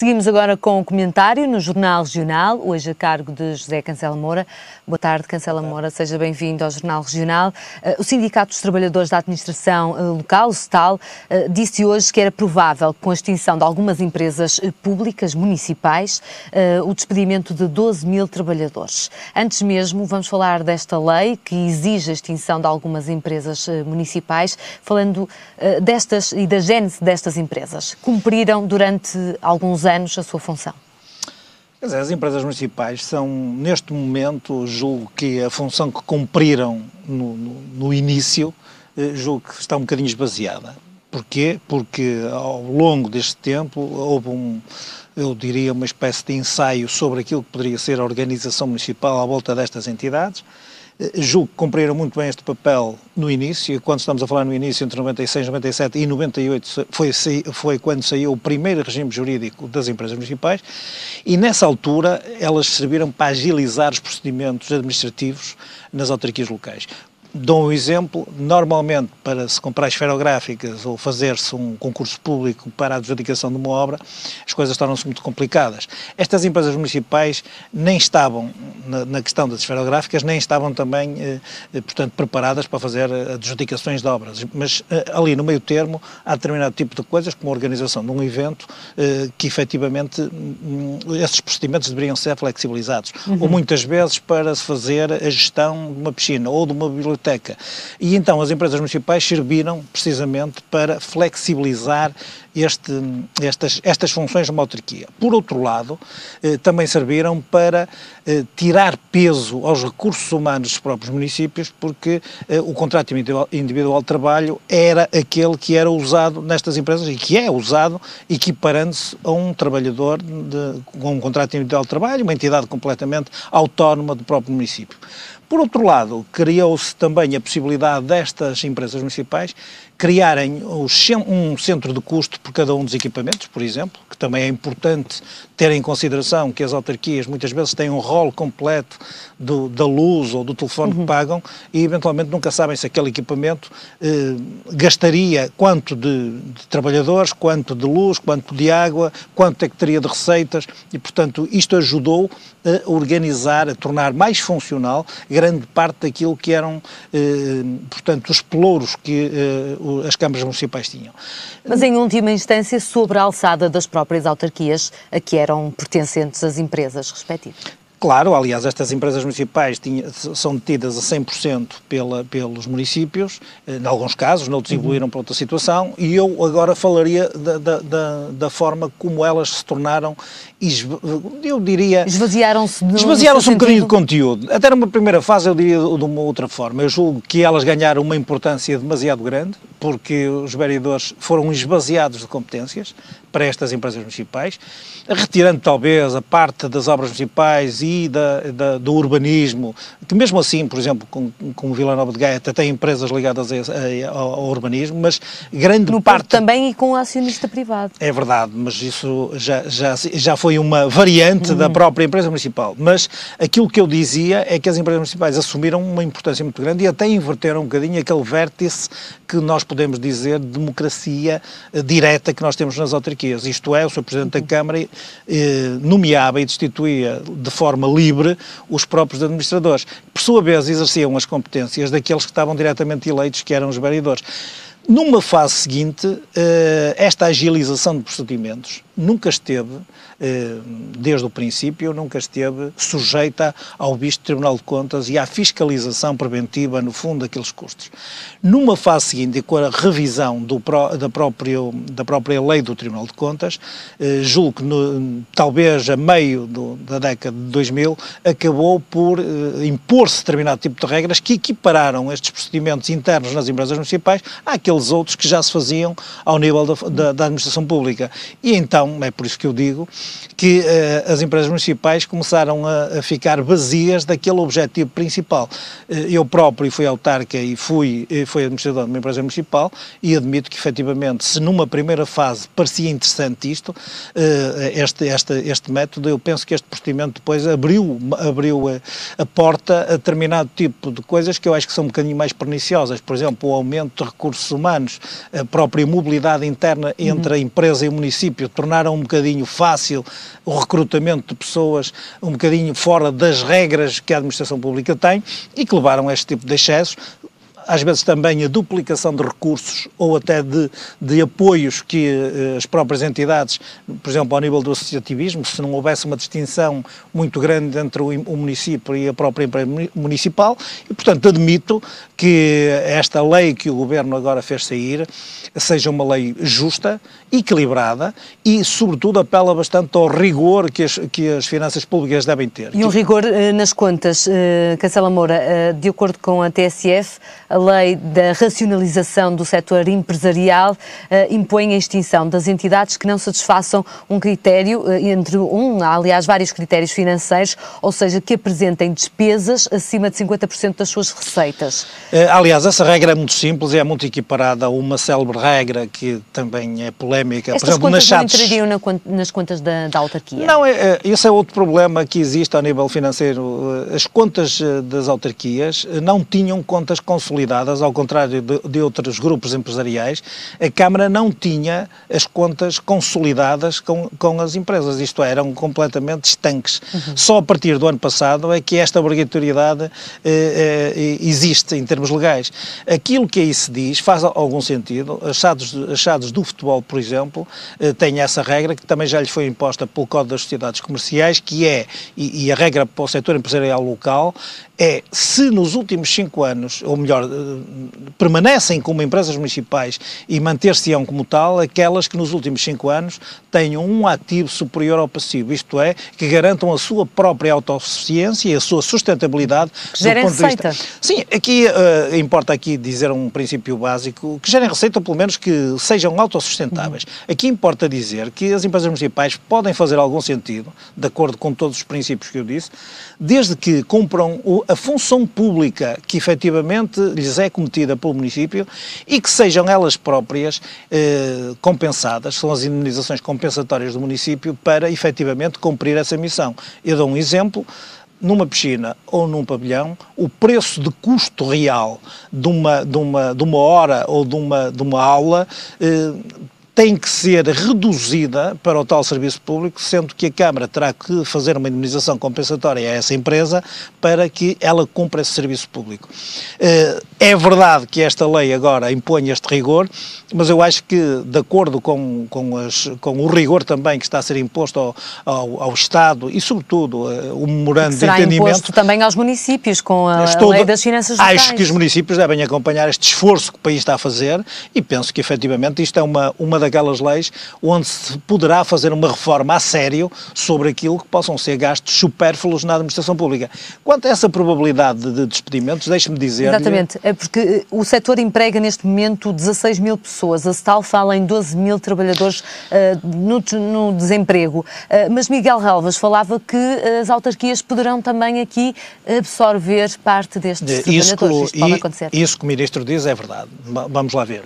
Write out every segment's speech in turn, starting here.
Seguimos agora com o comentário no Jornal Regional, hoje a cargo de José Cancela Moura. Boa tarde, Cancela Moura, seja bem-vindo ao Jornal Regional. O Sindicato dos Trabalhadores da Administração Local, o SETAL, disse hoje que era provável, com a extinção de algumas empresas públicas, municipais, o despedimento de 12 mil trabalhadores. Antes mesmo, vamos falar desta lei que exige a extinção de algumas empresas municipais, falando destas e da gênese destas empresas. Cumpriram durante alguns anos a sua função? Quer dizer, as empresas municipais são, neste momento, julgo que a função que cumpriram no início, julgo que está um bocadinho esvaziada. Porquê? Porque ao longo deste tempo houve eu diria, uma espécie de ensaio sobre aquilo que poderia ser a organização municipal à volta destas entidades. Julgo que cumpriram muito bem este papel no início, e quando estamos a falar no início, entre 96, 97 e 98, foi quando saiu o primeiro regime jurídico das empresas municipais, e nessa altura elas serviram para agilizar os procedimentos administrativos nas autarquias locais. Dou um exemplo, normalmente para se comprar esferográficas ou fazer-se um concurso público para a adjudicação de uma obra, as coisas tornam-se muito complicadas. Estas empresas municipais nem estavam, na questão das esferográficas, nem estavam também, portanto, preparadas para fazer adjudicações de obras, mas ali no meio termo há determinado tipo de coisas, como a organização de um evento, que efetivamente esses procedimentos deveriam ser flexibilizados, ou muitas vezes para se fazer a gestão de uma piscina ou de uma biblioteca. E então as empresas municipais serviram precisamente para flexibilizar estas funções de uma autarquia. Por outro lado, também serviram para tirar peso aos recursos humanos dos próprios municípios, porque o contrato individual de trabalho era aquele que era usado nestas empresas e que é usado equiparando-se a um trabalhador com um contrato individual de trabalho, uma entidade completamente autónoma do próprio município. Por outro lado, criou-se também a possibilidade destas empresas municipais criarem um centro de custo por cada um dos equipamentos, por exemplo, que também é importante ter em consideração que as autarquias muitas vezes têm um rol completo da luz ou do telefone que pagam e eventualmente nunca sabem se aquele equipamento gastaria quanto de trabalhadores, quanto de luz, quanto de água, quanto é que teria de receitas e, portanto, isto ajudou a organizar, a tornar mais funcional grande parte daquilo que eram, portanto, os pelouros que as câmaras municipais tinham. Mas em última instância sobre a alçada das próprias autarquias a que eram pertencentes as empresas respectivas. Claro, aliás, estas empresas municipais são detidas a 100% pelos municípios, em alguns casos, noutros evoluíram para outra situação, e eu agora falaria da forma como elas se tornaram, eu diria... Esvaziaram-se um bocadinho de conteúdo. Até numa primeira fase eu diria de uma outra forma. Eu julgo que elas ganharam uma importância demasiado grande, porque os vereadores foram esvaziados de competências para estas empresas municipais, retirando talvez a parte das obras municipais e do urbanismo, que mesmo assim, por exemplo, como Vila Nova de Gaia até tem empresas ligadas ao urbanismo, mas grande no parte... Porto também e com o acionista privado. É verdade, mas isso já foi uma variante da própria empresa municipal. Mas aquilo que eu dizia é que as empresas municipais assumiram uma importância muito grande e até inverteram um bocadinho aquele vértice que nós podemos dizer de democracia direta que nós temos nas autarquias. Isto é, o Sr. Presidente da Câmara nomeava e destituía de forma livre os próprios administradores, que por sua vez exerciam as competências daqueles que estavam diretamente eleitos, que eram os vereadores. Numa fase seguinte, esta agilização de procedimentos nunca esteve, desde o princípio, nunca esteve sujeita ao visto do Tribunal de Contas e à fiscalização preventiva, no fundo, daqueles custos. Numa fase seguinte, com a revisão da própria lei do Tribunal de Contas, julgo que talvez a meio da década de 2000, acabou por impor-se determinado tipo de regras que equipararam estes procedimentos internos nas empresas municipais àqueles outros que já se faziam ao nível da administração pública. E então, é por isso que eu digo que as empresas municipais começaram a ficar vazias daquele objetivo principal. Eu próprio fui autarca e fui administrador de uma empresa municipal e admito que, efetivamente, se numa primeira fase parecia interessante este método, eu penso que este procedimento depois abriu a porta a determinado tipo de coisas que eu acho que são um bocadinho mais perniciosas. Por exemplo, o aumento de recursos humanos humanos, a própria mobilidade interna entre a empresa e o município tornaram um bocadinho fácil o recrutamento de pessoas um bocadinho fora das regras que a administração pública tem e que levaram a este tipo de excessos. Às vezes também a duplicação de recursos ou até de apoios que as próprias entidades, por exemplo, ao nível do associativismo, se não houvesse uma distinção muito grande entre o município e a própria empresa municipal, e portanto admito que esta lei que o Governo agora fez sair seja uma lei justa, equilibrada e, sobretudo, apela bastante ao rigor que as finanças públicas devem ter. E um rigor nas contas, Cancela Moura, de acordo com a TSF, a lei da racionalização do setor empresarial impõe a extinção das entidades que não satisfaçam um critério, aliás, vários critérios financeiros, ou seja, que apresentem despesas acima de 50% das suas receitas. Aliás, essa regra é muito simples e é muito equiparada a uma célebre regra que também é polémica. Estas por exemplo, contas não entrariam nas contas da autarquia? Não, esse é outro problema que existe ao nível financeiro. As contas das autarquias não tinham contas consolidadas, ao contrário de outros grupos empresariais. A Câmara não tinha as contas consolidadas com as empresas, isto é, eram completamente estanques. Só a partir do ano passado é que esta obrigatoriedade existe em termos legais. Aquilo que aí se diz faz algum sentido. Achados do futebol, por exemplo, tem essa regra que também já lhe foi imposta pelo Código das Sociedades Comerciais, que é, e a regra para o setor empresarial local, é se nos últimos 5 anos, ou melhor, permanecem como empresas municipais e manter-se-ão como tal, aquelas que nos últimos 5 anos tenham um ativo superior ao passivo, isto é, que garantam a sua própria autossuficiência e a sua sustentabilidade. Que gerem receita. Sim, aqui importa aqui dizer um princípio básico, que gerem receita, pelo menos que sejam autossustentáveis. Aqui importa dizer que as empresas municipais podem fazer algum sentido, de acordo com todos os princípios que eu disse, desde que cumpram a função pública que efetivamente lhes é cometida pelo município e que sejam elas próprias compensadas, são as indemnizações compensatórias do município para efetivamente cumprir essa missão. Eu dou um exemplo. Numa piscina ou num pavilhão, o preço de custo real de uma hora ou de uma aula tem que ser reduzida para o tal serviço público, sendo que a Câmara terá que fazer uma indemnização compensatória a essa empresa para que ela cumpra esse serviço público. É verdade que esta lei agora impõe este rigor, mas eu acho que, de acordo com o rigor também que está a ser imposto ao Estado e, sobretudo, o memorando de entendimento... Será imposto também aos municípios com a lei das finanças locais. Acho que os municípios devem acompanhar este esforço que o país está a fazer e penso que, efetivamente, isto é uma daquelas leis onde se poderá fazer uma reforma a sério sobre aquilo que possam ser gastos supérfluos na administração pública. Quanto a essa probabilidade de despedimentos, deixe-me dizer... Exatamente, é porque o setor emprega neste momento 16 mil pessoas, a STAL fala em 12 mil trabalhadores no desemprego, mas Miguel Relvas falava que as autarquias poderão também aqui absorver parte destes trabalhadores. Isto pode acontecer. Isso que o Ministro diz é verdade, vamos lá ver.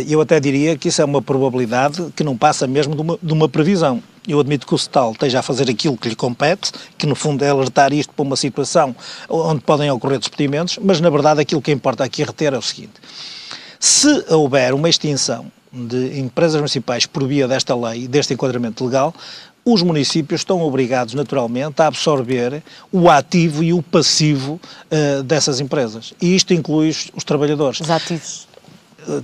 Eu até diria que isso é uma probabilidade que não passa mesmo de uma previsão. Eu admito que o STAL esteja a fazer aquilo que lhe compete, que no fundo é alertar isto para uma situação onde podem ocorrer despedimentos, mas na verdade aquilo que importa aqui reter é o seguinte: se houver uma extinção de empresas municipais por via desta lei, deste enquadramento legal, os municípios estão obrigados naturalmente a absorver o ativo e o passivo dessas empresas. E isto inclui os trabalhadores. Os ativos.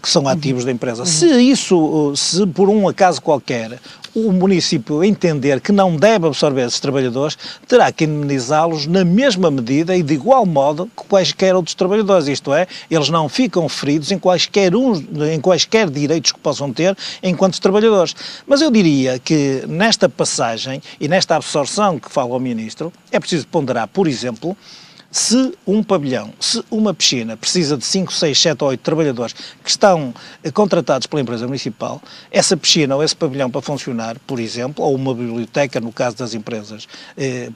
Que são ativos da empresa. Se por um acaso qualquer o município entender que não deve absorver esses trabalhadores, terá que indemnizá-los na mesma medida e de igual modo que quaisquer outros trabalhadores, isto é, eles não ficam feridos em quaisquer direitos que possam ter enquanto trabalhadores. Mas eu diria que nesta passagem e nesta absorção que fala o Ministro, é preciso ponderar, por exemplo, se um pavilhão, se uma piscina precisa de 5, 6, 7 ou 8 trabalhadores que estão contratados pela empresa municipal, essa piscina ou esse pavilhão para funcionar, por exemplo, ou uma biblioteca, no caso das empresas,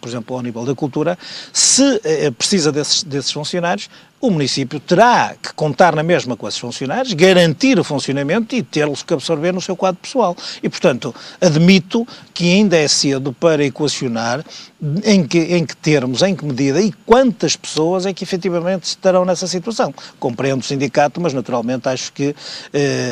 por exemplo, ao nível da cultura, se precisa desses funcionários, o município terá que contar na mesma com esses funcionários, garantir o funcionamento e tê-los que absorver no seu quadro pessoal. E, portanto, admito que ainda é cedo para equacionar em que termos, em que medida e quantas pessoas é que efetivamente estarão nessa situação. Compreendo o sindicato, mas naturalmente acho que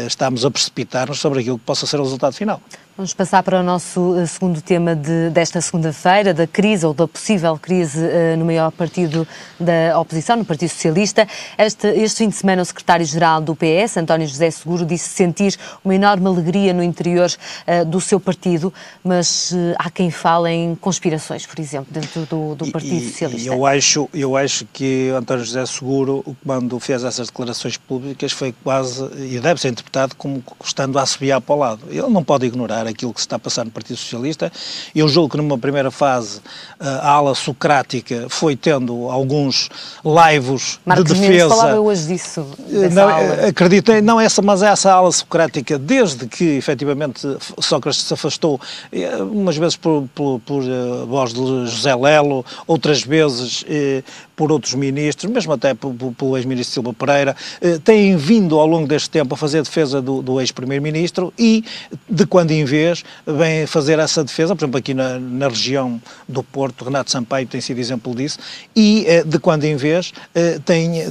estamos a precipitar-nos sobre aquilo que possa ser o resultado final. Vamos passar para o nosso segundo tema desta segunda-feira, da crise ou da possível crise no maior partido da oposição, no Partido Socialista. Este fim de semana o secretário-geral do PS, António José Seguro, disse sentir uma enorme alegria no interior do seu partido, mas há quem fale em conspirações, por exemplo, dentro do Partido Socialista. Eu acho que António José Seguro, quando fez essas declarações públicas, foi quase, e deve ser interpretado como estando a assobiar para o lado. Ele não pode ignorar aquilo que se está a passar no Partido Socialista. Eu julgo que numa primeira fase a ala socrática foi tendo alguns laivos de defesa. Falava hoje disso, não, acreditei, não essa, mas essa ala socrática, desde que efetivamente Sócrates se afastou, umas vezes por voz de José Lelo, outras vezes por outros ministros, mesmo até pelo ex-ministro Silva Pereira, têm vindo ao longo deste tempo a fazer a defesa do ex-primeiro-ministro e, de quando em vez, vem fazer essa defesa, por exemplo, aqui na região do Porto, Renato Sampaio tem sido exemplo disso, e, de quando em vez,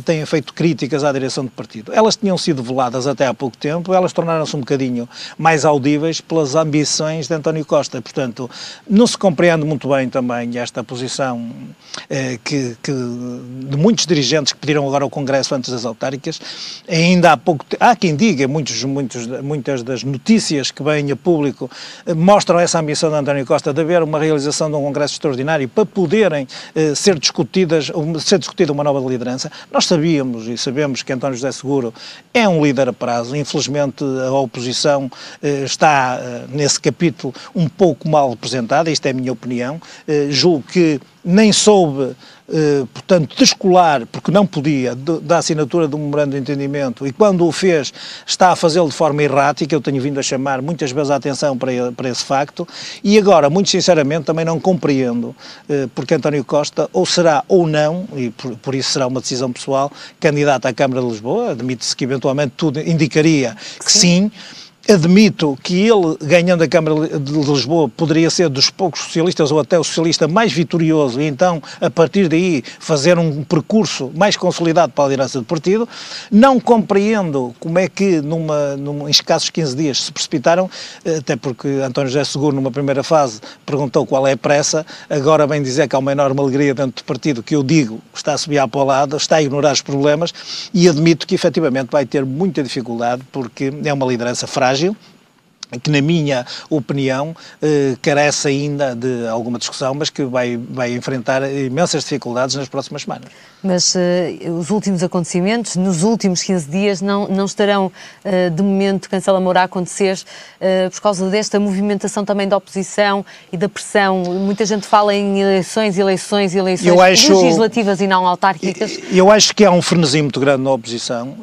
têm feito críticas à direção do partido. Elas tinham sido veladas até há pouco tempo, elas tornaram-se um bocadinho mais audíveis pelas ambições de António Costa. Portanto, não se compreende muito bem também esta posição de muitos dirigentes que pediram agora ao Congresso antes das autárquicas. Ainda há pouco há quem diga, muitas das notícias que vêm a público mostram essa ambição de António Costa de haver uma realização de um Congresso extraordinário para poderem ser discutida uma nova liderança. Nós sabíamos e sabemos que António José Seguro é um líder a prazo. Infelizmente a oposição está nesse capítulo um pouco mal representada, isto é a minha opinião. Julgo que nem soube, portanto, descolar, porque não podia, da assinatura do memorando de entendimento, e quando o fez, está a fazê-lo de forma errática. Eu tenho vindo a chamar muitas vezes a atenção para esse facto, e agora, muito sinceramente, também não compreendo porque António Costa, ou será ou não, e por isso será uma decisão pessoal, candidato à Câmara de Lisboa. Admite-se que eventualmente tudo indicaria que sim. Admito que ele, ganhando a Câmara de Lisboa, poderia ser dos poucos socialistas ou até o socialista mais vitorioso e então, a partir daí, fazer um percurso mais consolidado para a liderança do partido. Não compreendo como é que, em escassos 15 dias, se precipitaram, até porque António José Seguro, numa primeira fase, perguntou qual é a pressa, agora vem dizer que há uma enorme alegria dentro do partido, que eu digo está a subir para o lado, está a ignorar os problemas, e admito que, efetivamente, vai ter muita dificuldade, porque é uma liderança frágil, que, na minha opinião, carece ainda de alguma discussão, mas que vai enfrentar imensas dificuldades nas próximas semanas. Mas os últimos acontecimentos, nos últimos 15 dias, não estarão, de momento, Cancela Moura, a acontecer por causa desta movimentação também da oposição e da pressão. Muita gente fala em eleições legislativas e não autárquicas. Eu acho que há um frenesi muito grande na oposição,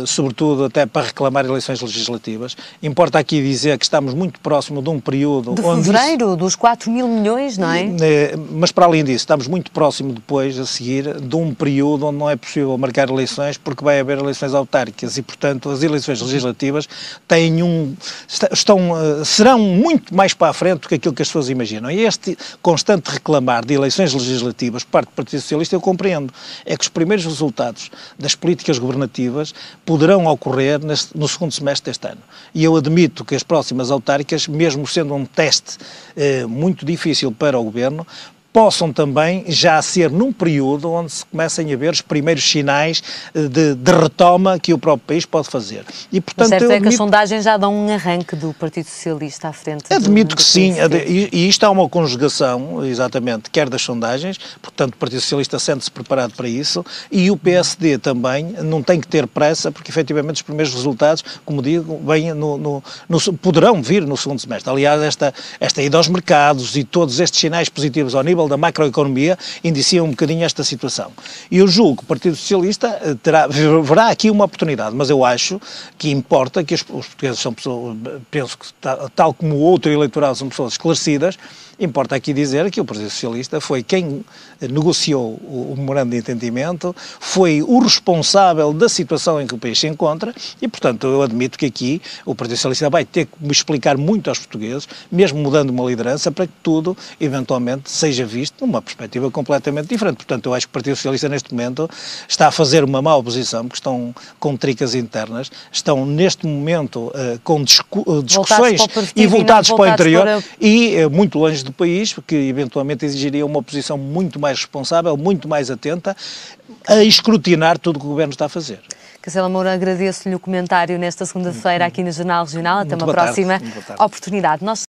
sobretudo até para reclamar eleições legislativas. Importa aqui dizer que estamos muito próximo de um período... De fevereiro, dos 4 mil milhões, não é? Mas, para além disso, estamos muito próximo depois, a seguir, de um período onde não é possível marcar eleições porque vai haver eleições autárquicas e, portanto, as eleições legislativas serão muito mais para a frente do que aquilo que as pessoas imaginam. E este constante reclamar de eleições legislativas por parte do Partido Socialista eu compreendo. É que os primeiros resultados das políticas governativas poderão ocorrer no segundo semestre deste ano. E eu admito que as próximas autárquicas, mesmo sendo um teste muito difícil para o Governo, possam também já ser num período onde se comecem a ver os primeiros sinais de retoma que o próprio país pode fazer. E, portanto, o certo é que as sondagens já dão um arranque do Partido Socialista à frente. Admito que sim, e isto há uma conjugação, exatamente, quer das sondagens, portanto o Partido Socialista sente-se preparado para isso, e o PSD também não tem que ter pressa, porque efetivamente os primeiros resultados, como digo, poderão vir no segundo semestre. Aliás, esta ida aos mercados e todos estes sinais positivos ao nível nível da macroeconomia, indiciam um bocadinho esta situação. E eu julgo que o Partido Socialista verá aqui uma oportunidade, mas eu acho que importa que os portugueses são pessoas, penso que tal como o outro eleitorado são pessoas esclarecidas, importa aqui dizer que o Partido Socialista foi quem negociou o memorando de entendimento, foi o responsável da situação em que o país se encontra e, portanto, eu admito que aqui o Partido Socialista vai ter que me explicar muito aos portugueses, mesmo mudando uma liderança, para que tudo, eventualmente, seja visto numa perspectiva completamente diferente. Portanto, eu acho que o Partido Socialista, neste momento, está a fazer uma má oposição, porque estão com tricas internas, estão, neste momento, com discussões e voltados para o interior e muito longe do país, que eventualmente exigiria uma oposição muito mais responsável, muito mais atenta, a escrutinar tudo o que o Governo está a fazer. Cancela Moura, agradeço-lhe o comentário nesta segunda-feira aqui no Jornal Regional. Até uma próxima oportunidade.